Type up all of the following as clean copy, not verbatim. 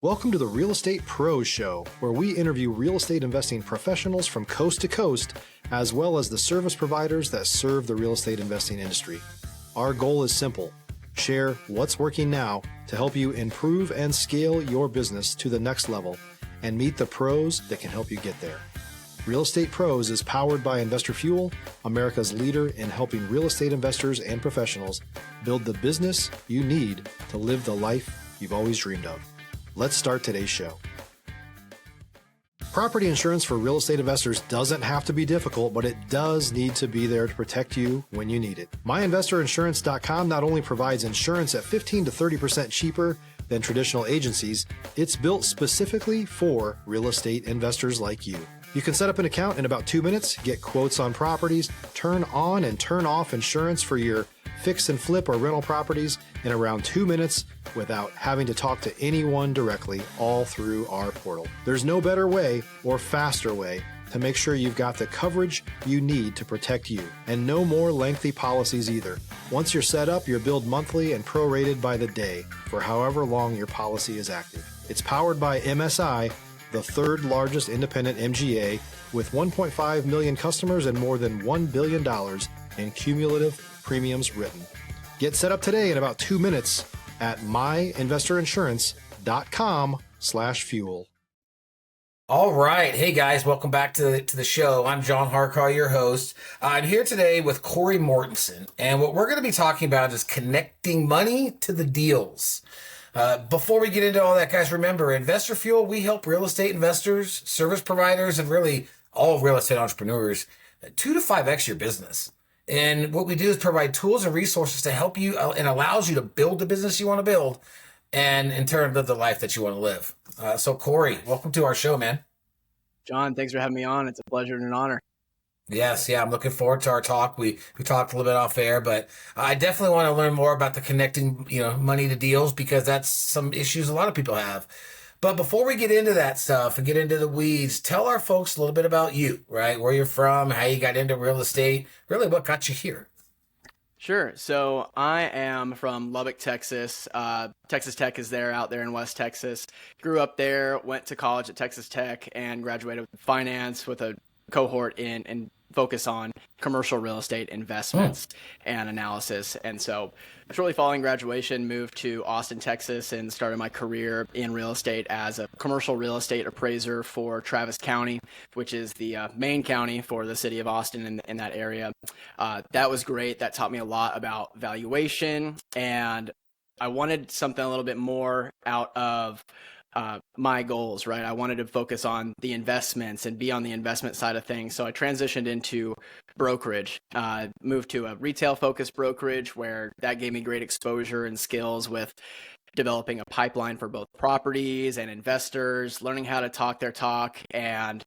Welcome to the Real Estate Pros Show, where we interview real estate investing professionals from coast to coast, as well as the service providers that serve the real estate investing industry. Our goal is simple: share what's working now to help you improve and scale your business to the next level and meet the pros that can help you get there. Real Estate Pros is powered by Investor Fuel, America's leader in helping real estate investors and professionals build the business you need to live the life you've always dreamed of. Let's start today's show. Property insurance for real estate investors doesn't have to be difficult, but it does need to be there to protect you when you need it. MyInvestorInsurance.com not only provides insurance at 15 to 30% cheaper than traditional agencies, it's built specifically for real estate investors like you. You can set up an account in about 2 minutes, get quotes on properties, turn on and turn off insurance for your fix and flip or rental properties in around 2 minutes without having to talk to anyone directly, all through our portal. There's no better way or faster way to make sure you've got the coverage you need to protect you, and no more lengthy policies either. Once you're set up, you're billed monthly and prorated by the day for however long your policy is active. It's powered by MSI, the third largest independent MGA, with 1.5 million customers and more than $1 billion in cumulative premiums written. Get set up today in about 2 minutes at myinvestorinsurance.com/fuel. All right. Hey, guys. Welcome back to the show. I'm John Harcar, your host. I'm here today with Cory Mortensen, and what we're going to be talking about is connecting money to the deals. Before we get into all that, guys, remember, Investor Fuel, we help real estate investors, service providers, and really all real estate entrepreneurs 2 to 5x your business. And what we do is provide tools and resources to help you and allows you to build the business you want to build and in turn live the life that you want to live. So Cory, welcome to our show, man. John, thanks for having me on. It's a pleasure and an honor. Yes, yeah, I'm looking forward to our talk. We talked a little bit off air, but I definitely want to learn more about the connecting, money to deals, because that's some issues a lot of people have. But before we get into that stuff and get into the weeds, tell our folks a little bit about you, right? Where you're from, how you got into real estate, really what got you here. Sure. So I am from Lubbock, Texas. Texas Tech is out there in West Texas. Grew up there, went to college at Texas Tech, and graduated with finance with a cohort in focus on commercial real estate investments and analysis. And so shortly following graduation, moved to Austin, Texas, and started my career in real estate as a commercial real estate appraiser for Travis County, which is the main county for the city of Austin in that area. That was great. That taught me a lot about valuation, and I wanted something a little bit more out of my goals, right? I wanted to focus on the investments and be on the investment side of things. So I transitioned into brokerage, moved to a retail focused brokerage, where that gave me great exposure and skills with developing a pipeline for both properties and investors, learning how to talk their talk and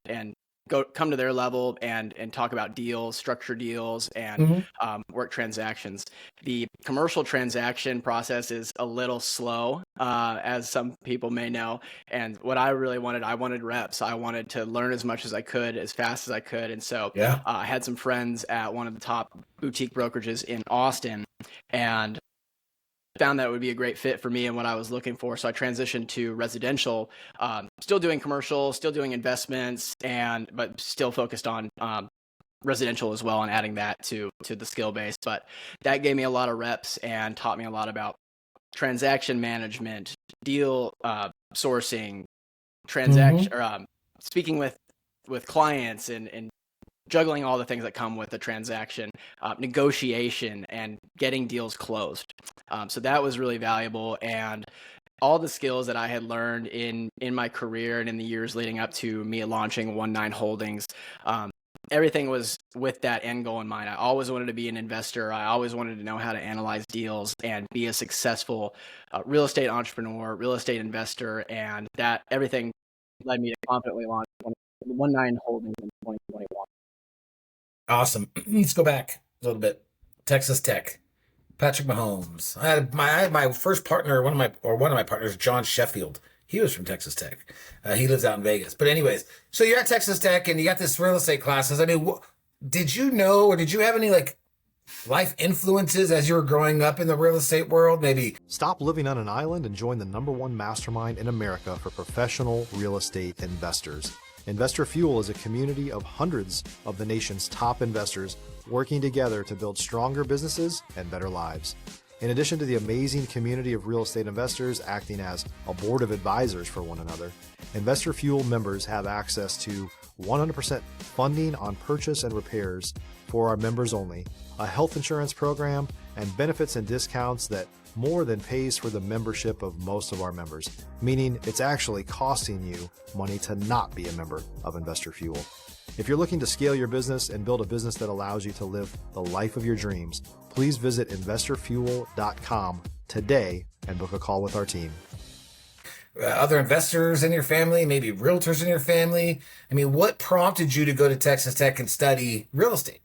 come to their level and talk about deals, structure deals, and work transactions. The commercial transaction process is a little slow, as some people may know. And what I really wanted, I wanted reps. I wanted to learn as much as I could, as fast as I could. And so I had some friends at one of the top boutique brokerages in Austin, and found that it would be a great fit for me and what I was looking for. So I transitioned to residential, still doing commercial, still doing investments, but still focused on residential as well, and adding that to the skill base. But that gave me a lot of reps and taught me a lot about transaction management, deal sourcing, speaking with clients and juggling all the things that come with the transaction, negotiation, and getting deals closed. So that was really valuable. And all the skills that I had learned in my career and in the years leading up to me launching 19 Holdings, everything was with that end goal in mind. I always wanted to be an investor. I always wanted to know how to analyze deals and be a successful real estate entrepreneur, real estate investor. And that everything led me to confidently launch 19 Holdings in 2021. Awesome. Let's go back a little bit. Texas Tech, Patrick Mahomes. I had my first partner, one of my partners, John Sheffield. He was from Texas Tech. He lives out in Vegas. But anyways, so you're at Texas Tech and you got this real estate classes. I mean, did you know, or did you have any life influences as you were growing up in the real estate world? Maybe Stop living on an island and join the #1 mastermind in America for professional real estate investors. Investor Fuel is a community of hundreds of the nation's top investors working together to build stronger businesses and better lives. In addition to the amazing community of real estate investors acting as a board of advisors for one another, Investor Fuel members have access to 100% funding on purchase and repairs for our members only, a health insurance program, and benefits and discounts that more than pays for the membership of most of our members, meaning it's actually costing you money to not be a member of Investor Fuel. If you're looking to scale your business and build a business that allows you to live the life of your dreams, please visit investorfuel.com today and book a call with our team. other investors in your family, maybe realtors in your family. I mean, what prompted you to go to Texas Tech and study real estate?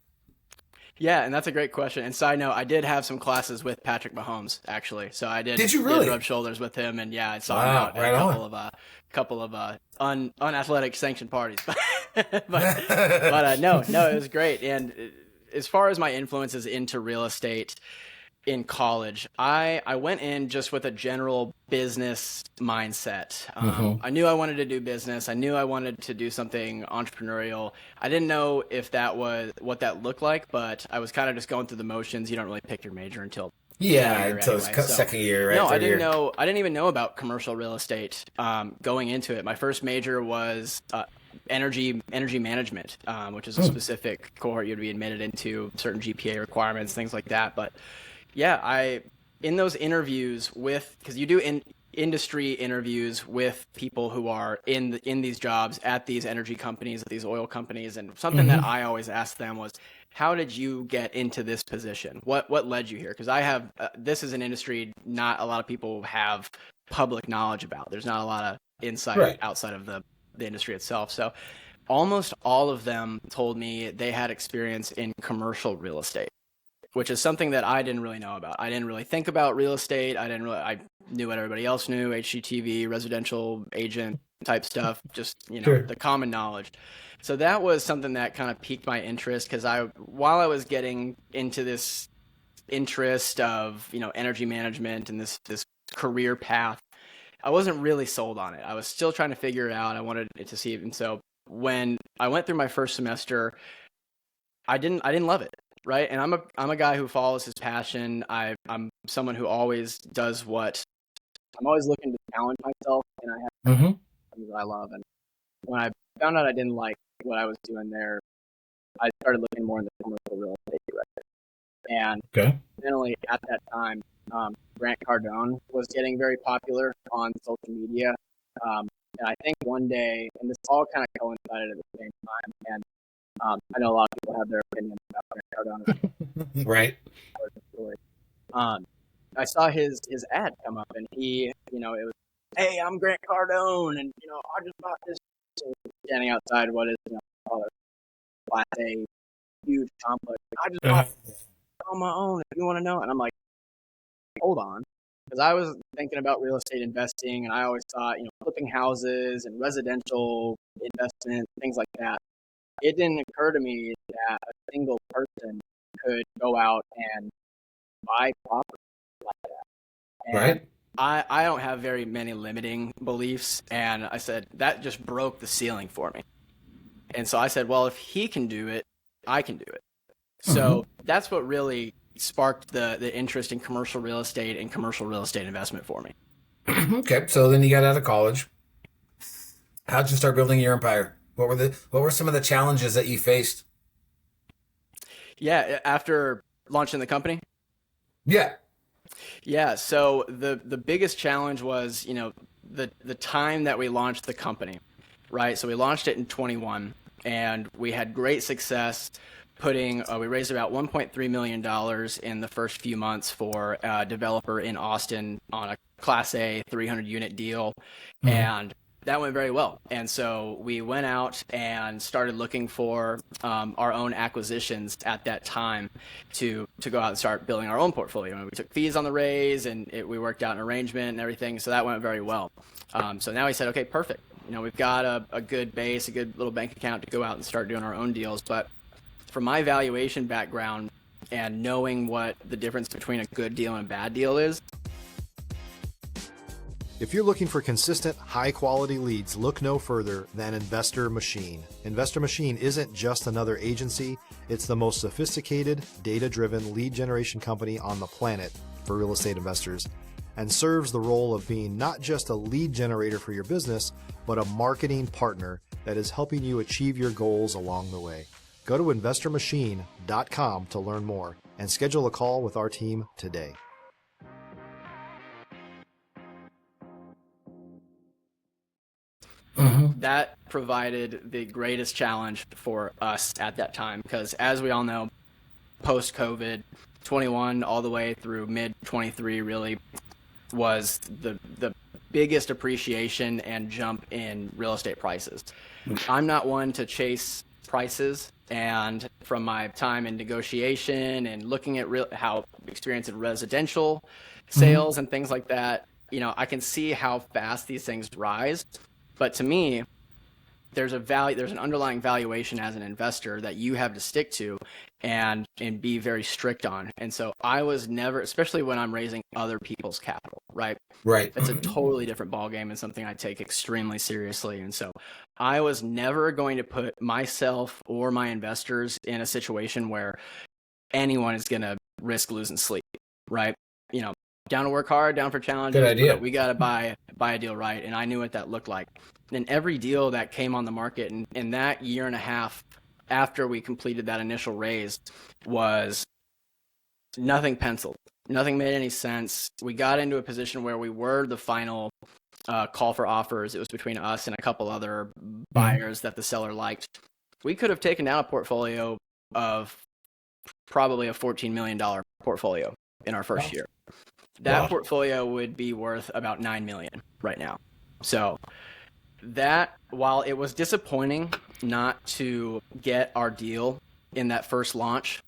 Yeah, and that's a great question. And side note, I did have some classes with Patrick Mahomes, actually. So I Did you really? rub shoulders with him, and yeah, I saw him out at a couple of unathletic sanctioned parties. but no, it was great. And as far as my influences into real estate in college, I went in just with a general business mindset. I knew I wanted to do business. I knew I wanted to do something entrepreneurial. I didn't know if that was what that looked like, but I was kind of just going through the motions. You don't really pick your major until second year, right? No, I didn't know. I didn't even know about commercial real estate going into it. My first major was energy management, which is a specific cohort you'd be admitted into, certain GPA requirements, things like that. But yeah, in those interviews because you do industry interviews with people who are in these jobs at these energy companies, at these oil companies, and something that I always asked them was, how did you get into this position? What led you here? Because I have this is an industry not a lot of people have public knowledge about. There's not a lot of insight outside of the industry itself. So almost all of them told me they had experience in commercial real estate, which is something that I didn't really know about. I didn't really think about real estate. I knew what everybody else knew, HGTV, residential agent type stuff, just, the common knowledge. So that was something that kind of piqued my interest because while I was getting into this interest of, energy management and this career path, I wasn't really sold on it. I was still trying to figure it out. I wanted it to see it. And so when I went through my first semester, I didn't love it. Right. And I'm a guy who follows his passion. I'm someone who always does I'm always looking to challenge myself, and I have things I love. And when I found out I didn't like what I was doing there, I started looking more into commercial real estate direction. And finally, at that time, Grant Cardone was getting very popular on social media. And I think one day, and this all kind of coincided at the same time, and I know a lot of people have their opinions about Grant Cardone. Right. I saw his ad come up, and he, it was, hey, I'm Grant Cardone, and I just bought this. Standing outside what is called a Class A huge complex. I just bought it on my own. If you want to know, and I'm like, hold on, because I was thinking about real estate investing, and I always thought, flipping houses and residential investment, things like that. It didn't occur to me that a single person could go out and buy property like that. And I don't have very many limiting beliefs, and I said, that just broke the ceiling for me. And so I said, well, if he can do it, I can do it. So that's what really sparked the interest in commercial real estate and commercial real estate investment for me. Okay, so then you got out of college. How'd you start building your empire? What were some of the challenges that you faced? Yeah, after launching the company? Yeah, so the biggest challenge was, the time that we launched the company, right? So we launched it in 21, and we had great success we raised about $1.3 million in the first few months for a developer in Austin on a Class A 300-unit deal, and that went very well. And so we went out and started looking for our own acquisitions at that time to go out and start building our own portfolio. And we took fees on the raise, and we worked out an arrangement and everything. So that went very well. So now we said, okay, perfect. We've got a good base, a good little bank account to go out and start doing our own deals. But from my valuation background, and knowing what the difference between a good deal and a bad deal is. If you're looking for consistent, high-quality leads, look no further than Investor Machine. Investor Machine isn't just another agency. It's the most sophisticated, data-driven lead generation company on the planet for real estate investors, and serves the role of being not just a lead generator for your business, but a marketing partner that is helping you achieve your goals along the way. Go to investormachine.com to learn more and schedule a call with our team today. That provided the greatest challenge for us at that time, because as we all know, post-COVID, 21 all the way through mid-23 really was the biggest appreciation and jump in real estate prices. I'm not one to chase prices, and from my time in negotiation and looking at how experience in residential sales and things like that, I can see how fast these things rise. But to me, there's an underlying valuation as an investor that you have to stick to and be very strict on. And so I was never, especially when I'm raising other people's capital, right? Right. It's a totally different ballgame and something I take extremely seriously. And so I was never going to put myself or my investors in a situation where anyone is going to risk losing sleep, right? Down to work hard, down for challenges. Good idea. But we got to buy a deal right. And I knew what that looked like. And every deal that came on the market in that year and a half after we completed that initial raise was nothing penciled. Nothing made any sense. We got into a position where we were the final call for offers. It was between us and a couple other buyers that the seller liked. We could have taken down a portfolio of probably a $14 million portfolio in our first year. That portfolio would be worth about $9 million right now. So that, while it was disappointing not to get our deal in that first launch,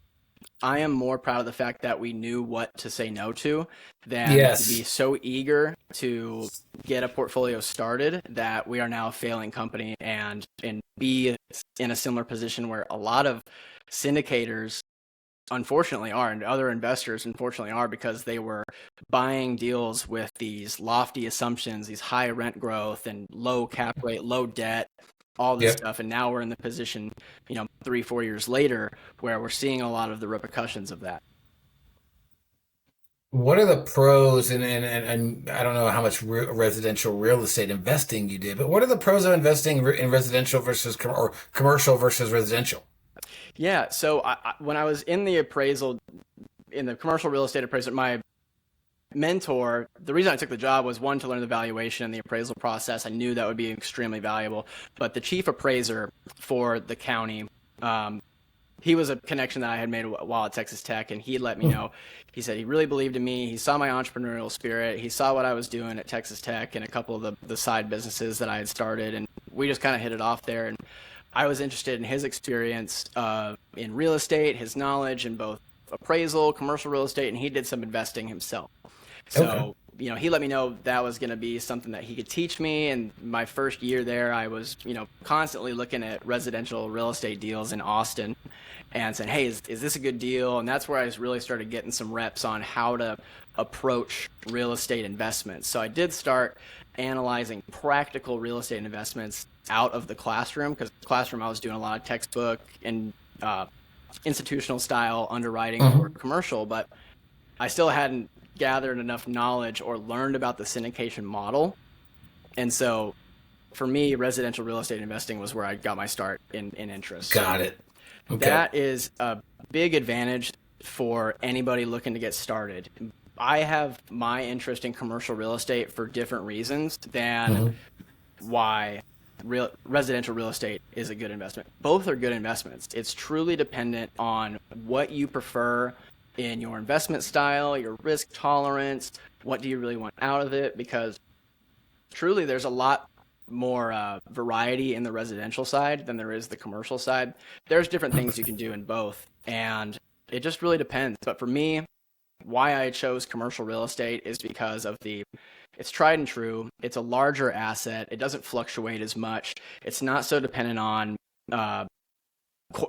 I am more proud of the fact that we knew what to say no to than to be so eager to get a portfolio started that we are now a failing company and be in a similar position where a lot of syndicators unfortunately are, and other investors unfortunately are, because they were buying deals with these lofty assumptions, these high rent growth and low cap rate, low debt, all this stuff. And now we're in the position, 3-4 years later, where we're seeing a lot of the repercussions of that. What are the pros, and I don't know how much residential real estate investing you did, but what are the pros of investing in residential versus or commercial versus residential? Yeah, so when I was in the commercial real estate appraisal, my mentor, the reason I took the job was, one, to learn the valuation and the appraisal process. I knew that would be extremely valuable. But the chief appraiser for the county, he was a connection that I had made while at Texas Tech, and he let me know. He said he really believed in me. He saw my entrepreneurial spirit. He saw what I was doing at Texas Tech and a couple of the side businesses that I had started, and we just kind of hit it off there. And I was interested in his experience in real estate, his knowledge in both appraisal, commercial real estate, and he did some investing himself. So, he let me know that was going to be something that he could teach me. And my first year there, I was, constantly looking at residential real estate deals in Austin and saying, hey, is this a good deal? And that's where I really started getting some reps on how to approach real estate investments. So I did start analyzing practical real estate investments out of the classroom, because the classroom I was doing a lot of textbook and institutional style underwriting for commercial, but I still hadn't gathered enough knowledge or learned about the syndication model. And so for me, residential real estate investing was where I got my start in interest. Got it. Okay. That is a big advantage for anybody looking to get started. I have my interest in commercial real estate for different reasons than why residential real estate is a good investment. Both are good investments. It's truly dependent on what you prefer in your investment style, your risk tolerance, what do you really want out of it, because truly there's a lot more variety in the residential side than there is the commercial side. There's different things you can do in both, and it just really depends. But for me, why I chose commercial real estate is because of it's tried and true. It's a larger asset. It doesn't fluctuate as much. It's not so dependent on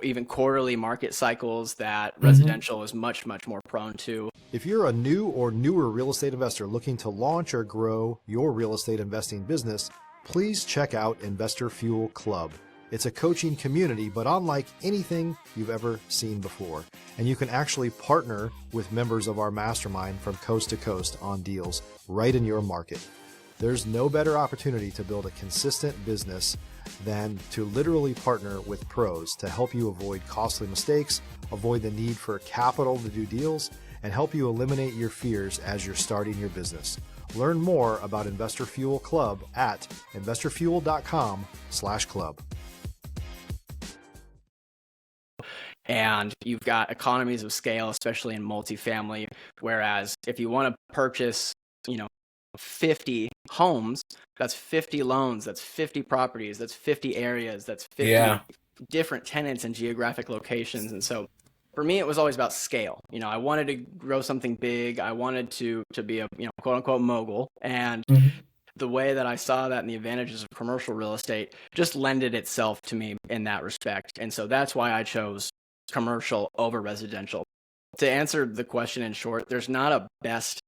even quarterly market cycles that residential is much, much more prone to. If you're a new or newer real estate investor looking to launch or grow your real estate investing business, please check out Investor Fuel Club. It's a coaching community, but unlike anything you've ever seen before. And you can actually partner with members of our mastermind from coast to coast on deals right in your market. There's no better opportunity to build a consistent business than to literally partner with pros to help you avoid costly mistakes, avoid the need for capital to do deals, and help you eliminate your fears as you're starting your business. Learn more about Investor Fuel Club at investorfuel.com/club. And you've got economies of scale, especially in multifamily. Whereas if you want to purchase, 50 homes, that's 50 loans, that's 50 properties, that's 50 areas, that's 50 different tenants and geographic locations. And so for me, it was always about scale. I wanted to grow something big. I wanted to be a, quote unquote mogul. And the way that I saw that and the advantages of commercial real estate just lended itself to me in that respect. And so that's why I chose commercial over residential. To answer the question in short, there's not a best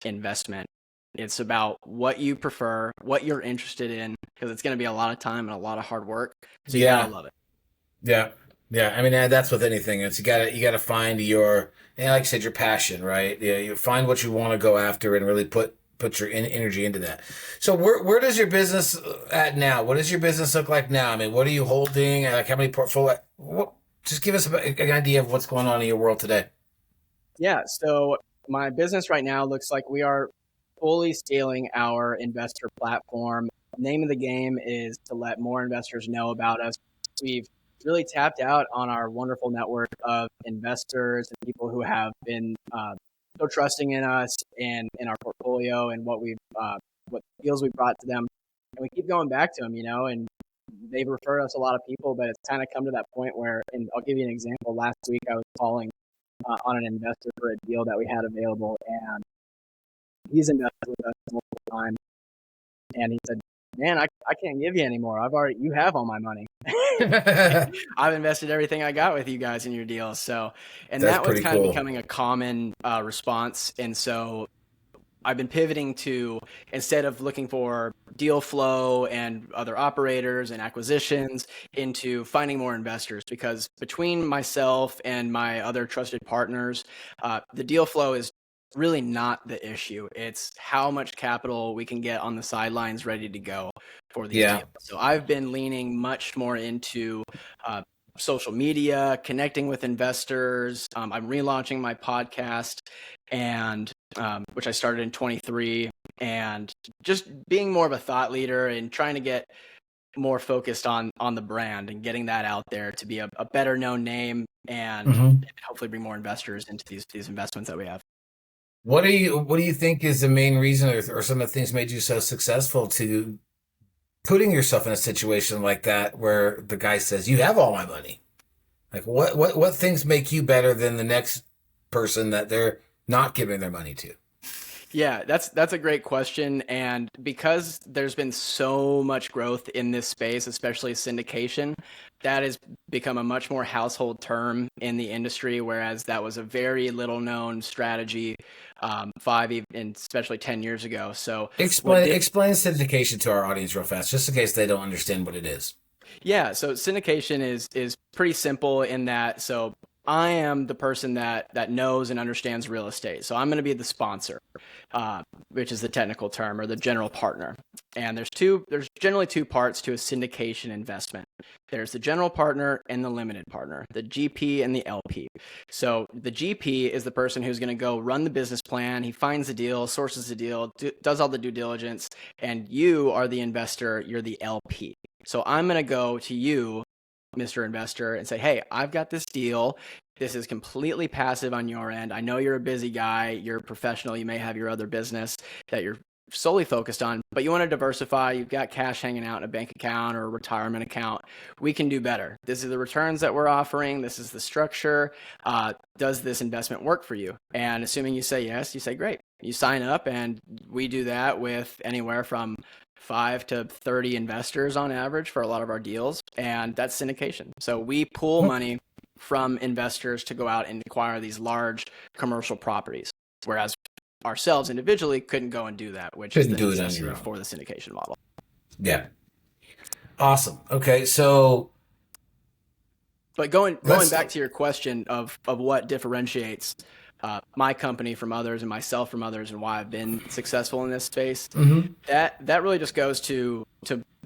investment. It's about what you prefer, what you're interested in, because it's going to be a lot of time and a lot of hard work. So you gotta love it. Yeah. I mean, that's with anything. It's you gotta find your, like I said, your passion, right? Yeah, you find what you want to go after and really put your energy into that. So where does your business at now? What does your business look like now? I mean, what are you holding? Like how many portfolio? Just give us an idea of what's going on in your world today. Yeah. So my business right now looks like we are fully scaling our investor platform. The name of the game is to let more investors know about us. We've really tapped out on our wonderful network of investors and people who have been so trusting in us and in our portfolio and what deals we brought to them. And we keep going back to them, and they've referred us a lot of people, but it's kind of come to that point where, and I'll give you an example. Last week I was calling on an investor for a deal that we had available, and he's invested with us multiple times, and he said, "Man, I can't give you any more. You have all my money. I've invested everything I got with you guys in your deals." So, and that was kind of becoming a common response. And so I've been pivoting to, instead of looking for deal flow and other operators and acquisitions, into finding more investors, because between myself and my other trusted partners, the deal flow is really not the issue. It's how much capital we can get on the sidelines ready to go for these deals. So I've been leaning much more into social media, connecting with investors. I'm relaunching my podcast, and which I started in 23, and just being more of a thought leader and trying to get more focused on the brand and getting that out there to be a better known name, and hopefully bring more investors into these investments that we have. What do you think is the main reason, or some of the things made you so successful to putting yourself in a situation like that where the guy says, "You have all my money"? Like what things make you better than the next person that they're not giving their money to? Yeah, that's a great question. And because there's been so much growth in this space, especially syndication, that has become a much more household term in the industry, whereas that was a very little known strategy 5 and especially 10 years ago. So explain syndication to our audience real fast, just in case they don't understand what it is. Yeah, so syndication is pretty simple in that, so I am the person that knows and understands real estate. So I'm going to be the sponsor, which is the technical term, or the general partner. And there's generally two parts to a syndication investment. There's the general partner and the limited partner, the GP and the LP. So the GP is the person who's going to go run the business plan. He finds the deal, sources the deal, does all the due diligence, and you are the investor. You're the LP. So I'm going to go to you, Mr. Investor, and say, "Hey, I've got this deal. This is completely passive on your end. I know you're a busy guy. You're a professional. You may have your other business that you're solely focused on, but you want to diversify. You've got cash hanging out in a bank account or a retirement account. We can do better. This is the returns that we're offering. This is the structure. Does this investment work for you?" And assuming you say yes, you say, "Great." You sign up, and we do that with anywhere from 5 to 30 investors on average for a lot of our deals, and that's syndication. So we pull money from investors to go out and acquire these large commercial properties, whereas ourselves individually couldn't go and do that, which is the necessity for the syndication model. Yeah. Awesome. Okay, so but going back to your question of what differentiates my company from others and myself from others and why I've been successful in this space, that really just goes to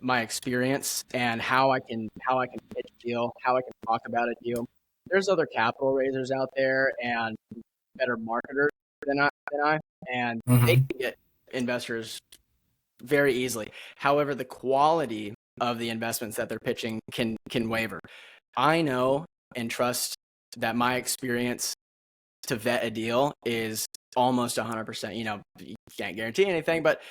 my experience and how I can pitch a deal, how I can talk about a deal. There's other capital raisers out there and better marketers than I, and they can get investors very easily. However, the quality of the investments that they're pitching can waver. I know and trust that my experience to vet a deal is almost 100%. You can't guarantee anything, but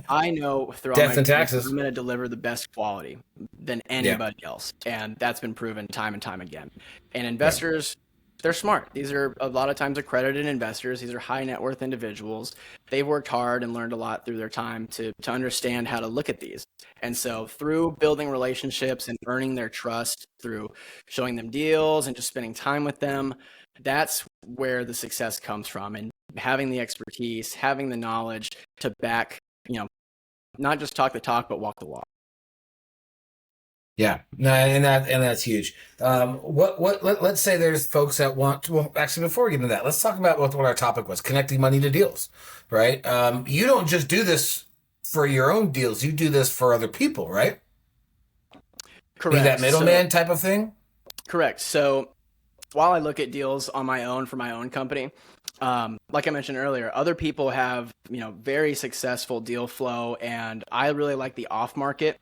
I know through all my experience, I'm going to deliver the best quality than anybody else. And that's been proven time and time again. And investors, they're smart. These are a lot of times accredited investors. These are high net worth individuals. They've worked hard and learned a lot through their time to understand how to look at these. And so through building relationships and earning their trust, through showing them deals and just spending time with them, that's where the success comes from. And having the expertise, having the knowledge to back, not just talk the talk, but walk the walk. Yeah, no, and that's huge. Let's say there's folks that want to, well, actually, before we get into that, let's talk about what our topic was: connecting money to deals, right? You don't just do this for your own deals; you do this for other people, right? Correct. Be that middleman type of thing. Correct. So while I look at deals on my own for my own company, like I mentioned earlier, other people have very successful deal flow, and I really like the off-market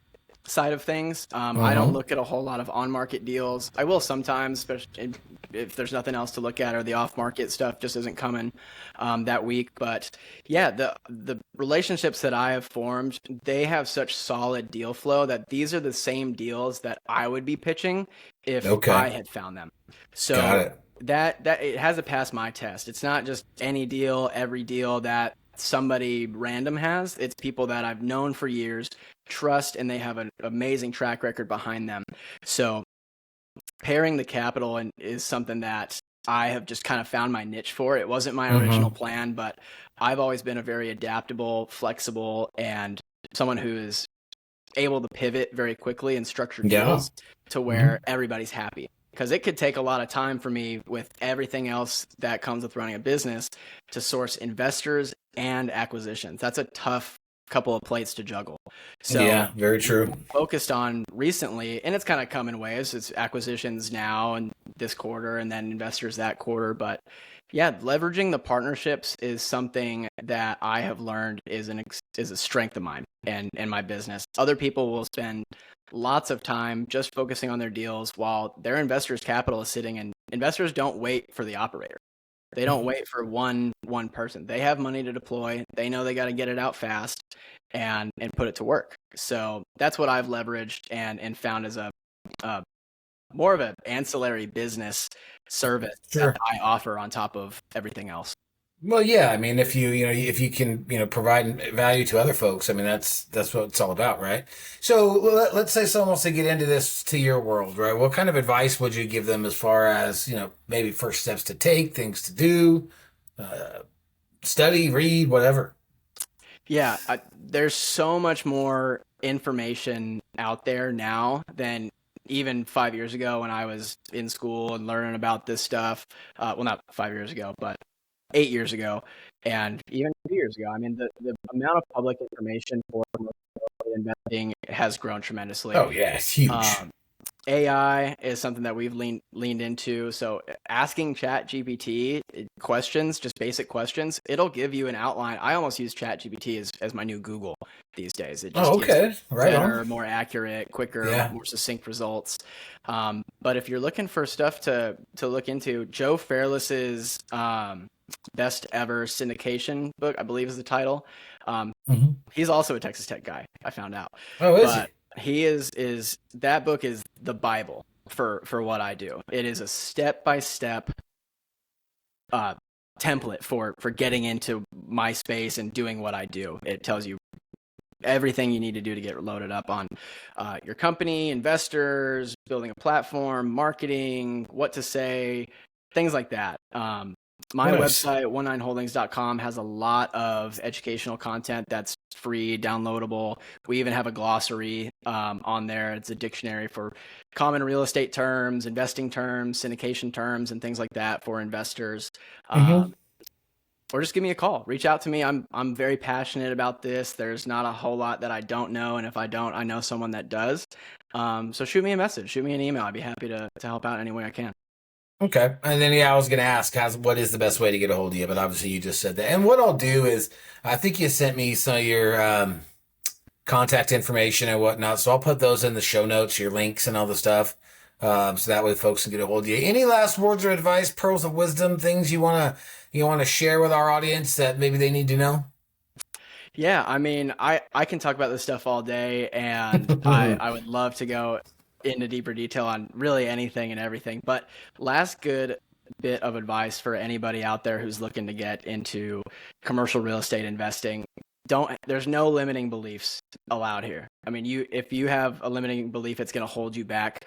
side of things. I don't look at a whole lot of on-market deals. I will sometimes, especially if there's nothing else to look at or the off-market stuff just isn't coming that week. But yeah, the relationships that I have formed, they have such solid deal flow that these are the same deals that I would be pitching if I had found them. So got it. That it has to pass my test. It's not just any deal, every deal that somebody random has. It's people that I've known for years, trust, and they have an amazing track record behind them. So pairing the capital is something that I have just kind of found my niche for. It wasn't my original plan, but I've always been a very adaptable, flexible, and someone who is able to pivot very quickly and structure deals to where everybody's happy. Because it could take a lot of time for me with everything else that comes with running a business to source investors and acquisitions. That's a tough couple of plates to juggle. So yeah, very true. Focused on recently, and it's kind of come in waves. It's acquisitions now and this quarter, and then investors that quarter. But yeah, leveraging the partnerships is something that I have learned is a strength of mine and my business. Other people will spend lots of time just focusing on their deals while their investors' capital is sitting, and investors don't wait for the operator. They don't wait for one person. They have money to deploy. They know they got to get it out fast and put it to work. So that's what I've leveraged and found as a more of an ancillary business service that I offer on top of everything else. Well, yeah, I mean, if you can, provide value to other folks, I mean, that's what it's all about, right? So let's say someone wants to get into this to your world, right? What kind of advice would you give them as far as, maybe first steps to take, things to do, study, read, whatever? Yeah, there's so much more information out there now than even 5 years ago when I was in school and learning about this stuff. Well, not 5 years ago, but 8 years ago, and even 2 years ago. I mean, the amount of public information for investing has grown tremendously. Oh yeah, it's huge. AI is something that we've leaned into. So asking ChatGPT questions, just basic questions, it'll give you an outline. I almost use ChatGPT as my new Google these days. It just gives better, more accurate, quicker, more succinct results. But if you're looking for stuff to look into, Joe Fairless's Best Ever Syndication book, I believe is the title. He's also a Texas Tech guy, I found out. Oh, is he? He is that book is the Bible for what I do. It is a step-by-step template for getting into my space and doing what I do. It tells you everything you need to do to get loaded up on your company, investors, building a platform, marketing, what to say, things like that. My website, 19holdings.com, has a lot of educational content that's free, downloadable. We even have a glossary on there. It's a dictionary for common real estate terms, investing terms, syndication terms, and things like that for investors. Or just give me a call. Reach out to me. I'm very passionate about this. There's not a whole lot that I don't know, and if I don't, I know someone that does. So shoot me a message, shoot me an email. I'd be happy to help out any way I can. Okay. And then, I was going to ask, what is the best way to get a hold of you? But obviously you just said that. And what I'll do is, I think you sent me some of your contact information and whatnot. So I'll put those in the show notes, your links and all the stuff. So that way folks can get a hold of you. Any last words or advice, pearls of wisdom, things you want to share with our audience that maybe they need to know? Yeah, I mean, I can talk about this stuff all day, and I would love to go into deeper detail on really anything and everything. But last good bit of advice for anybody out there who's looking to get into commercial real estate investing: there's no limiting beliefs allowed here. I mean, if you have a limiting belief, it's going to hold you back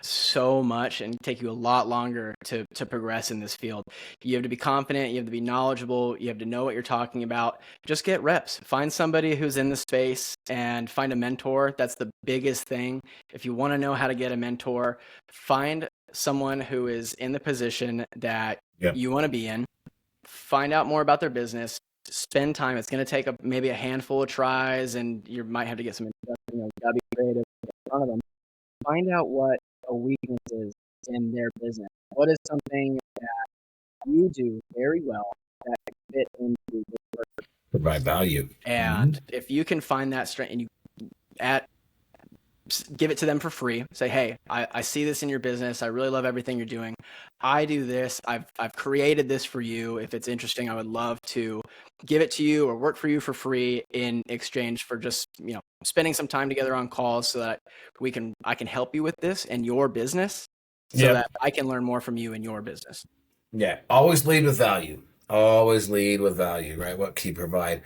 so much and take you a lot longer to progress in this field. You have to be confident, you have to be knowledgeable, you have to know what you're talking about. Just get reps. Find somebody who's in the space and find a mentor. That's the biggest thing. If you want to know how to get a mentor, find someone who is in the position that you want to be in. Find out more about their business. Spend time. It's going to take maybe a handful of tries, and you might have to get some introduction. Gotta be creative in front of them. Find out what a weakness is in their business. What is something that you do very well that can fit into the work? Provide value. And if you can find that strength and you give it to them for free, say, hey, I see this in your business. I really love everything you're doing. I do this. I've created this for you. If it's interesting, I would love to give it to you or work for you for free in exchange for just, spending some time together on calls so that I can help you with this and your business so that I can learn more from you and your business. Yeah. Always lead with value. Always lead with value, right? What can you provide?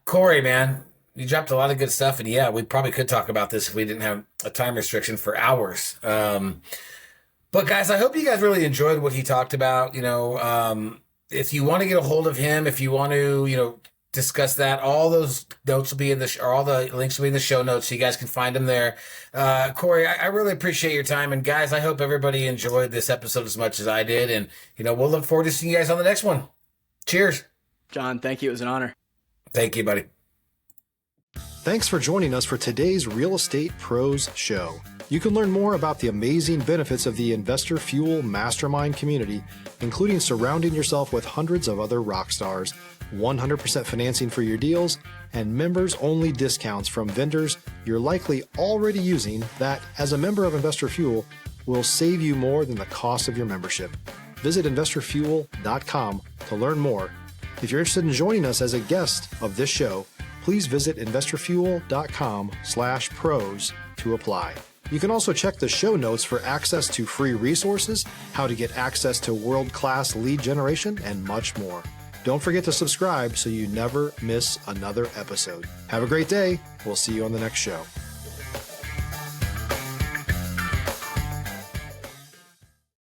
Cory, man, you dropped a lot of good stuff, and we probably could talk about this if we didn't have a time restriction for hours. But guys, I hope you guys really enjoyed what he talked about. If you want to get a hold of him, if you want to, discuss that, all those notes will be in all the links will be in the show notes, so you guys can find them there. Cory, I really appreciate your time, and guys, I hope everybody enjoyed this episode as much as I did, and we'll look forward to seeing you guys on the next one. Cheers. John, thank you. It was an honor. Thank you, buddy. Thanks for joining us for today's Real Estate Pros Show. You can learn more about the amazing benefits of the Investor Fuel Mastermind community, including surrounding yourself with hundreds of other rock stars, 100% financing for your deals, and members-only discounts from vendors you're likely already using that, as a member of Investor Fuel, will save you more than the cost of your membership. Visit investorfuel.com to learn more. If you're interested in joining us as a guest of this show, please visit investorfuel.com/pros to apply. You can also check the show notes for access to free resources, how to get access to world-class lead generation, and much more. Don't forget to subscribe so you never miss another episode. Have a great day. We'll see you on the next show.